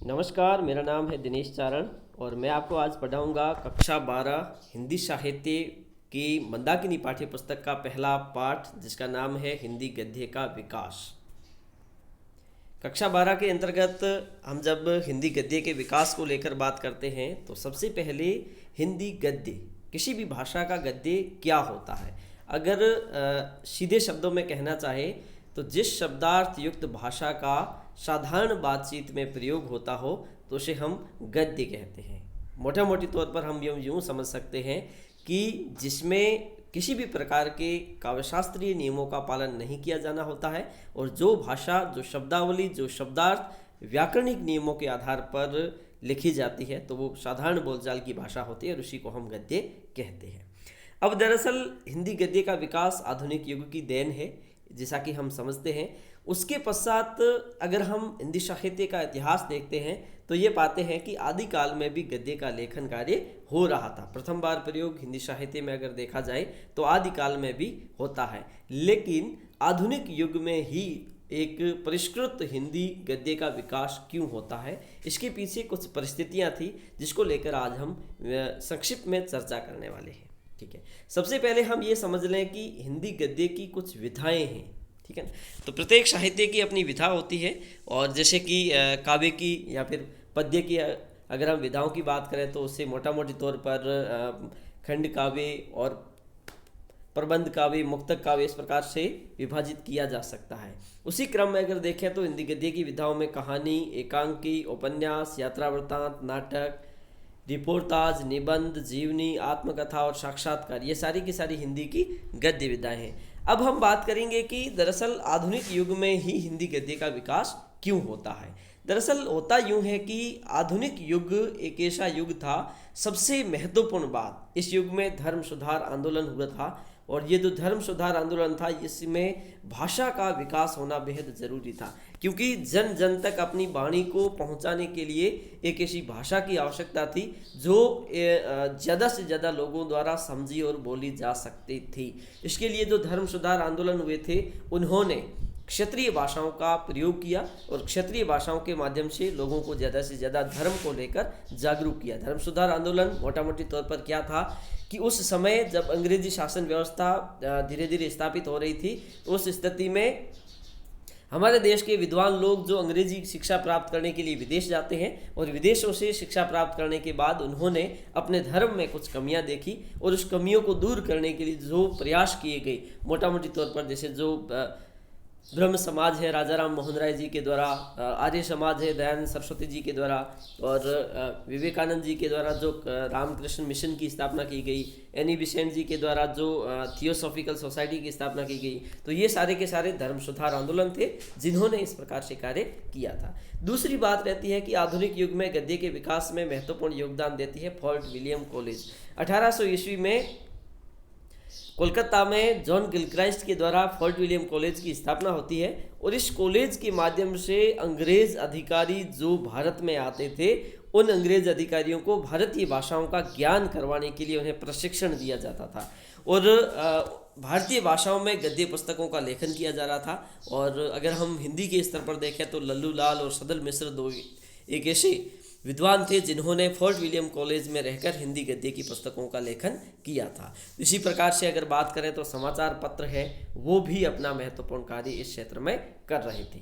नमस्कार, मेरा नाम है दिनेश चारण और मैं आपको आज पढ़ाऊंगा कक्षा 12 हिंदी साहित्य की मंदाकिनी पाठ्य पुस्तक का पहला पाठ जिसका नाम है हिंदी गद्य का विकास। कक्षा 12 के अंतर्गत हम जब हिंदी गद्य के विकास को लेकर बात करते हैं तो सबसे पहले हिंदी गद्य, किसी भी भाषा का गद्य क्या होता है। अगर सीधे शब्दों में कहना चाहे तो जिस शब्दार्थ युक्त भाषा का साधारण बातचीत में प्रयोग होता हो तो उसे हम गद्य कहते हैं। मोटा मोटी तौर पर हम यूँ समझ सकते हैं कि जिसमें किसी भी प्रकार के काव्यशास्त्रीय नियमों का पालन नहीं किया जाना होता है और जो भाषा, जो शब्दावली, जो शब्दार्थ व्याकरणिक नियमों के आधार पर लिखी जाती है तो वो साधारण बोलचाल की भाषा होती है और उसी को हम गद्य कहते हैं। अब दरअसल हिंदी गद्य का विकास आधुनिक युग की देन है जैसा कि हम समझते हैं। उसके पश्चात अगर हम हिंदी साहित्य का इतिहास देखते हैं तो ये पाते हैं कि आदिकाल में भी गद्य का लेखन कार्य हो रहा था। प्रथम बार प्रयोग हिंदी साहित्य में अगर देखा जाए तो आदिकाल में भी होता है, लेकिन आधुनिक युग में ही एक परिष्कृत हिंदी गद्य का विकास क्यों होता है, इसके पीछे कुछ परिस्थितियां थी जिसको लेकर आज हम संक्षिप्त में चर्चा करने वाले हैं। ठीक है, सबसे पहले हम ये समझ लें कि हिंदी गद्य की कुछ विधाएं हैं। ठीक है, तो प्रत्येक साहित्य की अपनी विधा होती है और जैसे कि काव्य की या फिर पद्य की अगर हम विधाओं की बात करें तो उससे मोटा मोटी तौर पर खंड काव्य और प्रबंध काव्य, मुक्तक काव्य इस प्रकार से विभाजित किया जा सकता है। उसी क्रम में अगर देखें तो हिंदी गद्य की विधाओं में कहानी, एकांकी, उपन्यास, यात्रा वृत्तांत, नाटक, रिपोर्टाज, निबंध, जीवनी, आत्मकथा और साक्षात्कार, ये सारी की सारी हिंदी की गद्य विधाएं हैं। अब हम बात करेंगे कि दरअसल आधुनिक युग में ही हिंदी गद्य का विकास क्यों होता है। दरअसल होता यूं है कि आधुनिक युग एक ऐसा युग था, सबसे महत्वपूर्ण बात, इस युग में धर्म सुधार आंदोलन हुआ था और ये जो धर्म सुधार आंदोलन था इसमें भाषा का विकास होना बेहद ज़रूरी था, क्योंकि जन जन तक अपनी वाणी को पहुंचाने के लिए एक ऐसी भाषा की आवश्यकता थी जो ज़्यादा से ज़्यादा लोगों द्वारा समझी और बोली जा सकती थी। इसके लिए जो धर्म सुधार आंदोलन हुए थे उन्होंने क्षेत्रीय भाषाओं का प्रयोग किया और क्षेत्रीय भाषाओं के माध्यम से लोगों को ज़्यादा से ज़्यादा धर्म को लेकर जागरूक किया। धर्म सुधार आंदोलन मोटा मोटी तौर पर क्या था कि उस समय जब अंग्रेजी शासन व्यवस्था धीरे धीरे स्थापित हो रही थी, उस स्थिति में हमारे देश के विद्वान लोग जो अंग्रेजी शिक्षा प्राप्त करने के लिए विदेश जाते हैं और विदेशों से शिक्षा प्राप्त करने के बाद उन्होंने अपने धर्म में कुछ कमियां देखी और उस कमियों को दूर करने के लिए जो प्रयास किए गए, मोटा मोटी तौर पर जैसे जो ब्रह्म समाज है राजा राम मोहन राय जी के द्वारा, आर्य समाज है दयानंद सरस्वती जी के द्वारा और विवेकानंद जी के द्वारा जो रामकृष्ण मिशन की स्थापना की गई, एनी बिसेंट जी के द्वारा जो थियोसॉफिकल सोसाइटी की स्थापना की गई, तो ये सारे के सारे धर्म सुधार आंदोलन थे जिन्होंने इस प्रकार से कार्य किया था। दूसरी बात रहती है कि आधुनिक युग में गद्य के विकास में महत्वपूर्ण योगदान देती है फोर्ट विलियम कॉलेज। 1800 ईस्वी में कोलकाता में जॉन गिलक्राइस्ट के द्वारा फोर्ट विलियम कॉलेज की स्थापना होती है और इस कॉलेज के माध्यम से अंग्रेज अधिकारी जो भारत में आते थे उन अंग्रेज अधिकारियों को भारतीय भाषाओं का ज्ञान करवाने के लिए उन्हें प्रशिक्षण दिया जाता था और भारतीय भाषाओं में गद्य पुस्तकों का लेखन किया जा रहा था। और अगर हम हिंदी के स्तर पर देखें तो लल्लू लाल और सदल मिश्र दो एक ऐसे विद्वान थे जिन्होंने फोर्ट विलियम कॉलेज में रहकर हिंदी गद्य की पुस्तकों का लेखन किया था। इसी प्रकार से अगर बात करें तो समाचार पत्र है वो भी अपना महत्वपूर्ण कार्य इस क्षेत्र में कर रहे थे।